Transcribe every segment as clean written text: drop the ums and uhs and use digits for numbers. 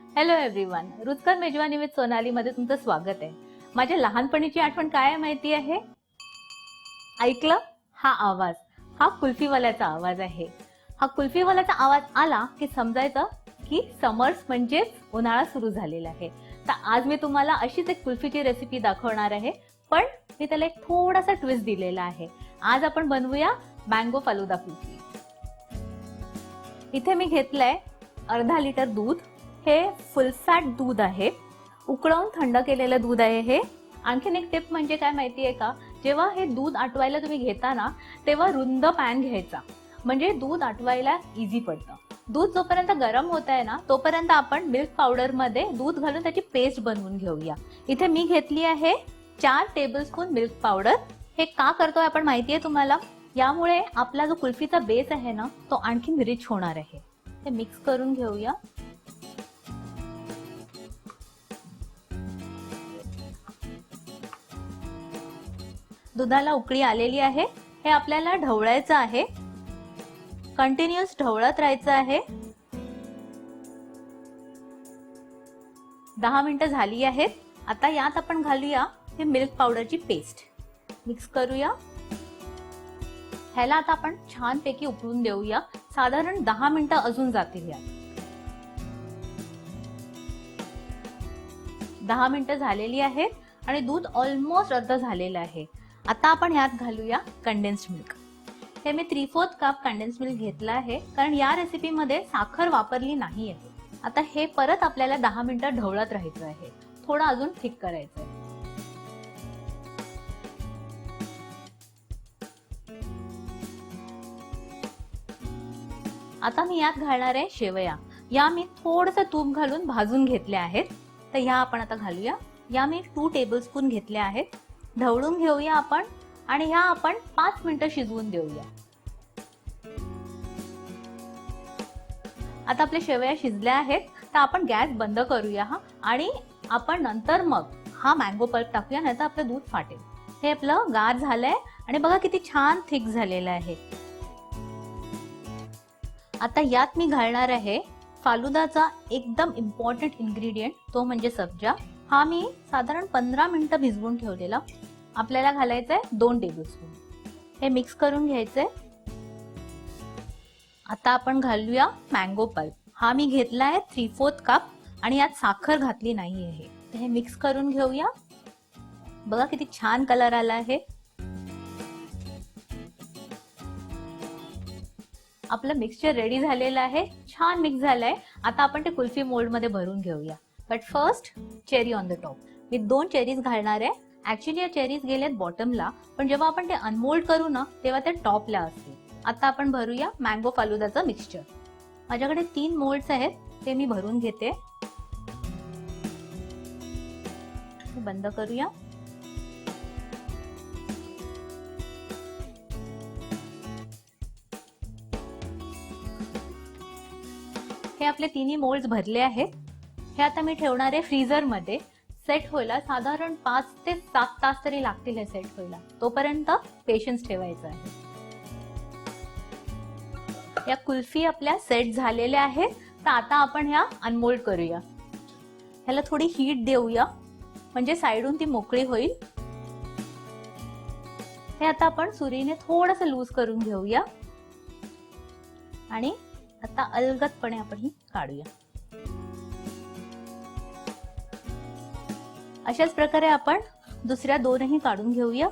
Hello everyone, रुचकर मेजवानी with Sonali मध्ये तुमचं स्वागत आहे. माझ्या लहानपणीची आठवण काय माहिती आहे? ऐकलं? हा आवाज, हा कुल्फीवाल्याचा आवाज आहे. हा कुल्फीवाल्याचा आवाज आला की समजायचं की समर्स म्हणजेच उन्हाळा सुरू झालेला आहे. तर आज मी तुम्हाला अशीच एक कुल्फीची रेसिपी दाखवणार आहे, पण मी त्याला एक थोडासा ट्विस्ट दिलेला आहे. आज आपण बनवूया मँगो फालुदा कुल्फी. इथे मी घेतलंय अर्धा लिटर दूध. हे फुल फॅट दूध आहे, उकळवून थंड केलेलं दूध आहे हे. आणखीन एक टिप म्हणजे काय माहितीये का, जेव्हा हे दूध आटवायला तुम्ही घेता ना, तेव्हा रुंद पॅन घ्यायचा, म्हणजे दूध आटवायला इझी पडतं. दूध जोपर्यंत गरम होत आहे ना, तोपर्यंत आपण मिल्क पावडर मध्ये दूध घालून त्याची पेस्ट बनवून घेऊया. इथे मी घेतली आहे 4 टेबलस्पून मिल्क पावडर. हे का करतोय आपण माहितीये तुम्हाला? यामुळे आपला जो कुल्फीचा बेस आहे ना, तो आणखीन रिच होणार आहे. हे मिक्स करून घेऊया. दुधाला उकळी आलेली आहे. हे आपल्याला ढवळायचं आहे, कंटिन्युअस ढवळत राहायचं आहे. 10 मिनिटं झाली आहेत. आता यात आपण घालूया हे मिल्क पावडरची पेस्ट. मिक्स करूया. ह्याला आता आपण छानपैकी उकळून देऊया. साधारण 10 मिनिटं अजून जातील यात. 10 मिनिटं झालेली आहेत आणि दूध ऑलमोस्ट अर्ध झालेलं आहे. आता आपण ह्यात घालूया कंडेन्स्ड मिल्क. हे मी 3/4 कप कंडेन्स्ड मिल्क घेतला आहे, कारण या रेसिपीमध्ये साखर वापरली नाही आहे. आता हे परत आपल्याला 10 मिनिटं ढवळत राहायचं आहे. थोडं अजून थिक करायचं आहे. आता मी यात घालणार आहे शेवया. या मी थोडंसं तूप घालून भाजून घेतल्या आहेत. तर ह्या आपण आता घालूया. या मी 2 टेबलस्पून घेतल्या आहेत. ढवळून घेऊया आपण आणि ह्या आपण 5 मिनिटं शिजवून देऊया. आता आपल्या शेवया शिजल्या आहेत, तर आपण गॅस बंद करूया हा. आणि आपण नंतर मग हा मँगो पल्प टाकूया, नाहीतर आपलं दूध फाटेल. हे आपलं गार झालंय आणि बघा किती छान थिक झालेलं आहे. आता यात मी घालणार आहे फालुदाचा एकदम इम्पॉर्टंट इन्ग्रेडियंट, तो म्हणजे सब्जा. हा मी साधारण 15 मिनिटं भिजवून ठेवलेला. आपल्याला घालायचंय 2 टेबलस्पून. हे मिक्स करून घ्यायचंय. आता आपण घालूया मँगो पल्प. हा मी घेतलाय 3/4 कप आणि यात साखर घातली नाही आहे. हे मिक्स करून घेऊया. बघा किती छान कलर आला आहे. आपलं मिक्सचर रेडी झालेलं आहे. छान मिक्स झालंय. आता आपण ते कुल्फी मोल्ड मध्ये भरून घेऊया. But first cherry on the top. Me 2 cherries घालणार आहे. ऍक्च्युली या चेरीज गेलेत बॉटमला, पण जेव्हा आपण ते अनमोल्ड करू ना, तेव्हा ते टॉपला असतील. आता आपण भरूया मँगो फालुदाचं मिक्सचर. माझ्याकडे 3 मोल्ड्स आहेत, ते मी भरून घेते. बंद करूया. हे आपले 3 मोल्ड्स भरले आहेत. हे आता मी ठेवणार आहे फ्रीझर मध्ये सेट व्हायला. साधारण 5 ते 7 तास तरी लागतील हे सेट व्हायला. तोपर्यंत पेशन्स ठेवायचा आहे. या कुल्फी आपल्या सेट झालेल्या आहेत. तर आता आपण ह्या अनमोल्ड करूया. ह्याला थोडी हीट देऊया, म्हणजे साइडून ती मोकळी होईल. हे आता आपण सुरीने थोडंसं लूज करून घेऊया आणि आता अलगदपणे आपण ही काढूया. अशाच प्रकारे आपण दुसऱ्या 2ही काढून घेऊया.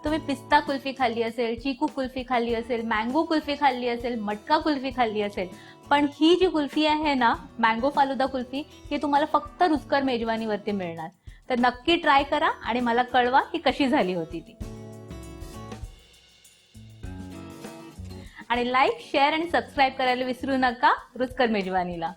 तुम्ही पिस्ता कुल्फी खाल्ली असेल, चिकू कुल्फी खाल्ली असेल, मँगो कुल्फी खाल्ली असेल, मटका कुल्फी खाल्ली असेल, पण ही जी कुल्फी आहे ना, मँगो फालुदा कुल्फी, ही तुम्हाला फक्त रुचकर मेजवानीवरती मिळणार. तर नक्की ट्राय करा आणि मला कळवा की कशी झाली होती ती. आणि लाईक, शेअर आणि सबस्क्राईब करायला विसरू नका रुचकर मेजवानीला.